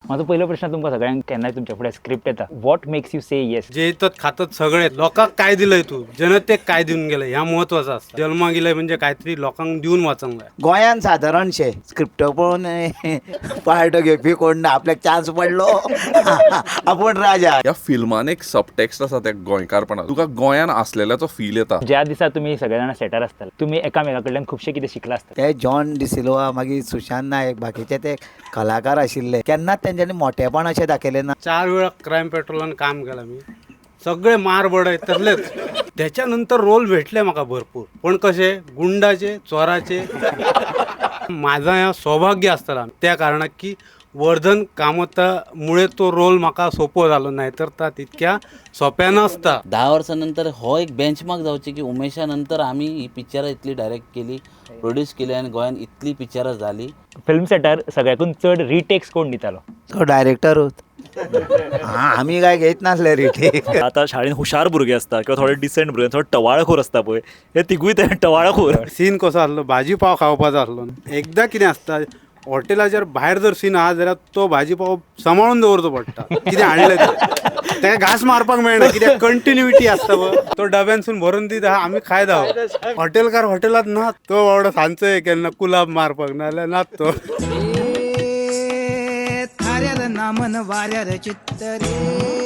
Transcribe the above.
माझा पहिला प्रश्न तुमका सगळ्यांक केन्नाय तुमच्या पुढे स्क्रिप्ट येता, what makes you say yes? जे येतात खातात सगळे लोकांक काय दिलंय तू, जनतेक काय देऊन गेलंय ह्या महत्वाचं असतं. जन्मा गेलाय म्हणजे काहीतरी लोकांक देऊन वाचंक जाय. गोंयान सादारणशे स्क्रिप्ट पळोवन पार्ट घेवपी कोण ना, आपल्याक चान्स पडलो आपूण राजा. ह्या फिल्मान एक सबटेक्स्ट आसा त्या गोंयकारपणात, तुका गोंयान असलेल्याचो फील येता. ज्या दिसा तुम्ही सगळे जाण सेटार आसताले, तुम्ही एकामेका कडल्यान खुबशे कितें शिकला आसता. ते जॉन डिसिल्वा मागीर सुशांत नायक बाकीचे ते कलाकार आशिल्ले, केन्नाच तेंच्यांनी मोठेपण अशें दाखयलें ना. 4 वेळा क्राईम पेट्रोलान काम केलं मी, सगळे मार बडयतलेच. त्याच्यानंतर रोल भेटले म्हाका भरपूर, पण कसे गुंडाचे चोराचे. माझा ह्या सौभाग्य असताना त्या कारणाक की वर्धन कामतामुळे तो रोल म्हाका सोपो जालो, नाही तर ता तितक्या सोप्या नसता. 10 वर्सांनंतर हो एक बेंचमार्क जावचे की उमेशा नंतर आम्ही ही पिक्चरां इतली डायरेक्ट केली, प्रोड्यूस केली आणि गोंयान इतली पिक्चरां जाली. फिल्म सेटार सगळ्याकून चड रिटेक्स कोण दितालो? तो डायरेक्टरूच. आमी काय घेयत नासले रिटेक. आता शाळेन हुशार भुरगे असता किंवा थोडे डिसेंट भुरगे, थोडे टवाळखोर असता पळय, हे तिगूय ते टवाळखोर. सीन कसो आसलो, भाजी पाव खावपाचो आसलो. एकदा कितें आसता, हॉटेलाचेर भायर जर सीन आहा जाल्यार तो भाजी पाव सांबाळून दवरचो पडटा. कितें हाडलें तेका घास मारपाक मेळना, कित्याक कंटिन्युटी आसता पळय. तो डब्यांसून भरून दीत आहा, आमी खायत आहोत. हॉटेलकार हॉटेलात ना, तो बावडो सांचो केन्ना कुलाब मारपाक, नाल्यार नात तो. थाऱ्यार नामन वाऱ्यार चित्त रे.